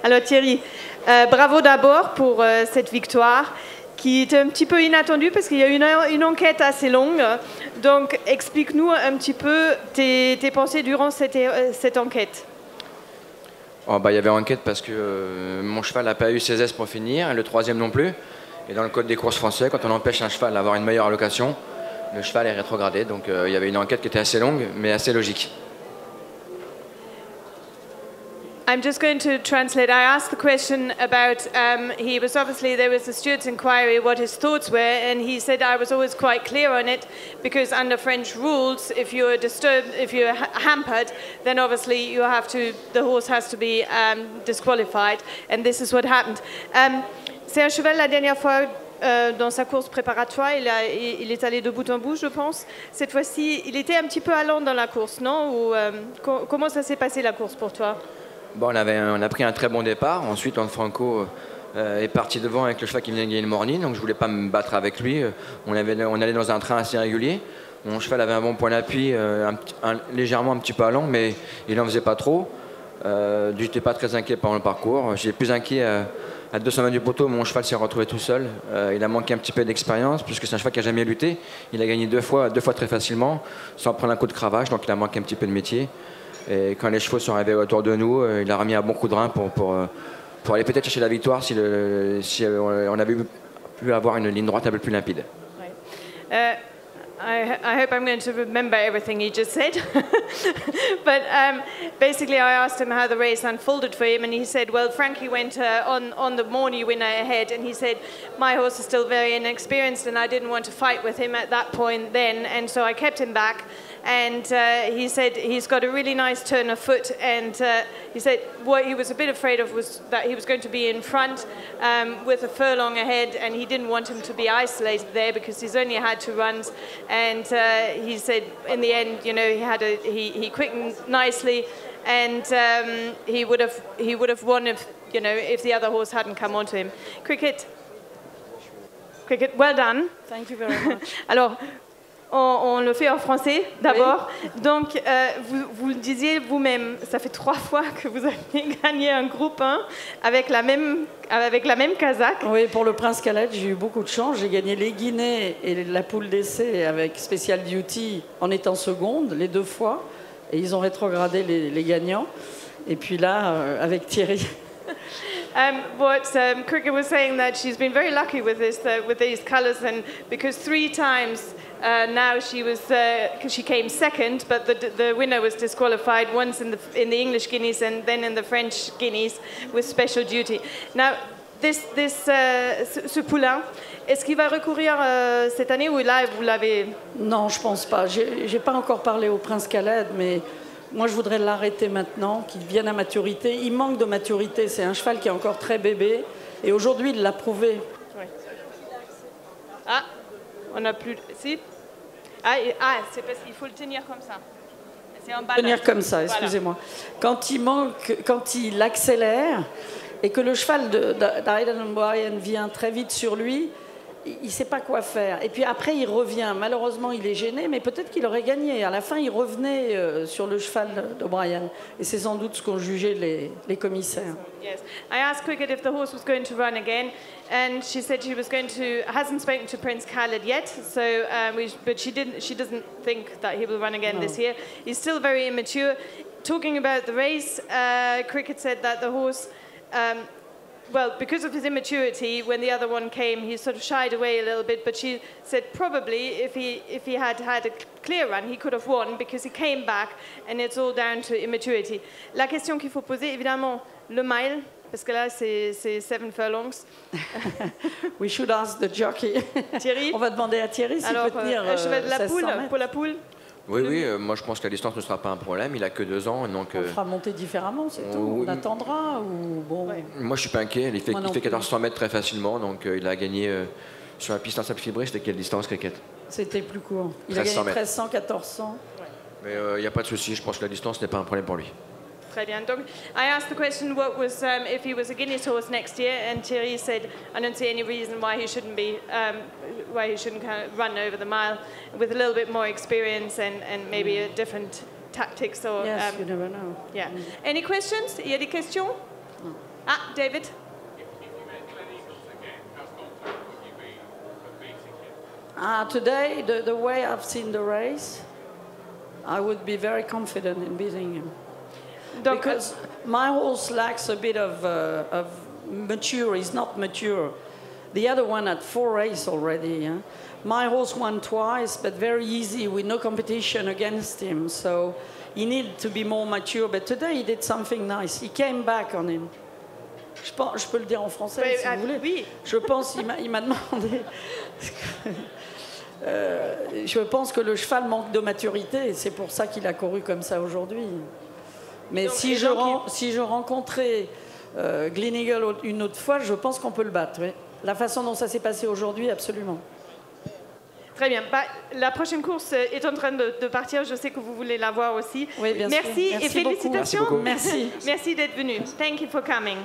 Alors Thierry, bravo d'abord pour cette victoire qui était un petit peu inattendue parce qu'il y a une enquête assez longue. Donc explique-nous un petit peu tes pensées durant cette enquête. Oh, bah, y avait enquête parce que mon cheval n'a pas eu ses S pour finir, et le troisième non plus. Et dans le code des courses français, quand on empêche un cheval d'avoir une meilleure allocation, le cheval est rétrogradé. Donc il y avait une enquête qui était assez longue, mais assez logique. I'm just going to translate. I asked the question about, he was obviously, there was a steward's inquiry, what his thoughts were, and he said I was always quite clear on it, because under French rules, if you're disturbed, if you're hampered, then obviously you have to, the horse has to be disqualified, and this is what happened. C'est un cheval, la dernière fois, dans sa course préparatoire, il est allé de bout en bout, je pense. Cette fois-ci, il était un petit peu allant dans la course, non? Ou, comment ça s'est passé la course pour toi? Bon, on a pris un très bon départ. Ensuite, Franco est parti devant avec le cheval qui venait de gagner le morning. Donc, je voulais pas me battre avec lui. On allait dans un train assez régulier. Mon cheval avait un bon point d'appui, légèrement un petit peu allant, mais il n'en faisait pas trop. Je n'étais pas très inquiet pendant le parcours. J'étais plus inquiet à 200 mètres du poteau. Mon cheval s'est retrouvé tout seul. Il a manqué un petit peu d'expérience, puisque c'est un cheval qui n'a jamais lutté. Il a gagné deux fois très facilement, sans prendre un coup de cravache. Donc, il a manqué un petit peu de métier. Et quand les chevaux sont arrivés autour de nous, il a remis un bon coup de rein pour aller peut-être chercher la victoire si on avait pu avoir une ligne droite un peu plus limpide. Ouais. I hope I'm going to remember everything he just said. But basically I asked him how the race unfolded for him, and he said, well, Frankie went on the morning winner ahead, and he said, my horse is still very inexperienced and I didn't want to fight with him at that point then, and so I kept him back. And he said he's got a really nice turn of foot, and he said what he was a bit afraid of was that he was going to be in front with a furlong ahead, and he didn't want him to be isolated there because he's only had 2 runs. And he said in the end, you know, he quickened nicely, and he would have won if the other horse hadn't come onto him. Cricket, well done. Thank you very much. Alors, on le fait en français d'abord. Oui. Donc, vous le disiez vous-même, ça fait 3 fois que vous avez gagné un groupe 1 avec la même casaque. Oui, pour le Prince Khaled, j'ai eu beaucoup de chance. J'ai gagné les Guinées et la poule d'essai avec Special Duty en étant seconde, les 2 fois. Et ils ont rétrogradé les gagnants. Et puis là, avec Thierry... Cricket was saying that she's been very lucky with these colours, and because 3 times now she came second, but the winner was disqualified once in the English Guineas and then in the French Guineas with Special Duty. Now, ce poulain, est-ce qu'il va recourir cette année ou là vous l'avez? Non, je pense pas. J'ai pas encore parlé au Prince Khaled, mais moi, je voudrais l'arrêter maintenant, qu'il vienne à maturité. Il manque de maturité. C'est un cheval qui est encore très bébé. Et aujourd'hui, il l'a prouvé. Oui. Ah, on n'a plus... Si. C'est parce qu'il faut le tenir comme ça. C'est en bas. Tenir comme ça, excusez-moi. Voilà. Quand il accélère et que le cheval d'Aidan O'Brien vient très vite sur lui, il ne sait pas quoi faire. Et puis après, il revient. Malheureusement, il est gêné, mais peut-être qu'il aurait gagné. À la fin, il revenait sur le cheval d'O'Brien. Et c'est sans doute ce qu'ont jugé les commissaires. Yes. I asked Cricket if the horse was going to run again, and she said she was going to. Hasn't spoken to Prince Khaled yet, so but she didn't. She doesn't think that he will run again this year. He's still very immature. Talking about the race, Cricket said that the horse. Well, because of his immaturity, when the other one came, he sort of shied away a little bit. But she said probably if he had had a clear run, he could have won because he came back, and it's all down to immaturity. La question qu'il faut poser, évidemment, le mile, parce que là c'est 7 furlongs. We should ask the jockey. Thierry. On va demander à Thierry s'il peut tenir. Cheval de la poule, pour la poule. Oui, moi je pense que la distance ne sera pas un problème. Il a que 2 ans, donc. On fera monter différemment, c'est tout. On attendra ou bon. Ouais. Moi je suis pas inquiet. Il fait 1400 mètres très facilement, donc il a gagné sur la piste en sable fibré. C'était quelle distance, Cricket? C'était plus court. Il a gagné 1300, 1400. Mais il n'y a pas de souci. Je pense que la distance n'est pas un problème pour lui. Très bien. Donc, I asked the question what was if he was a Guineas horse next year, and Thierry said, I don't see any reason why he shouldn't kind of run over the mile with a little bit more experience and maybe a different tactics or. Yes, you never know. Yeah. Any questions? Il y a des questions? Ah, David. Today, the way I've seen the race, I would be very confident in beating him. Donc, Because my horse lacks a bit of mature. He's not mature. The other one had 4 races already. Huh? My horse won twice, but very easy with no competition against him. So he needed to be more mature. But today he did something nice. He came back on him. Je peux le dire en français si vous voulez. Oui. Je pense qu'il m'a demandé. Je pense que le cheval manque de maturité et c'est pour ça qu'il a couru comme ça aujourd'hui. Mais Donc, si je rencontrais Gleneagle une autre fois, je pense qu'on peut le battre. Oui. La façon dont ça s'est passé aujourd'hui, absolument. Très bien. Bah, la prochaine course est en train de partir. Je sais que vous voulez la voir aussi. Oui, bien sûr. Merci et Merci beaucoup. félicitations. Merci beaucoup. Merci. Merci d'être venu. Thank you for coming.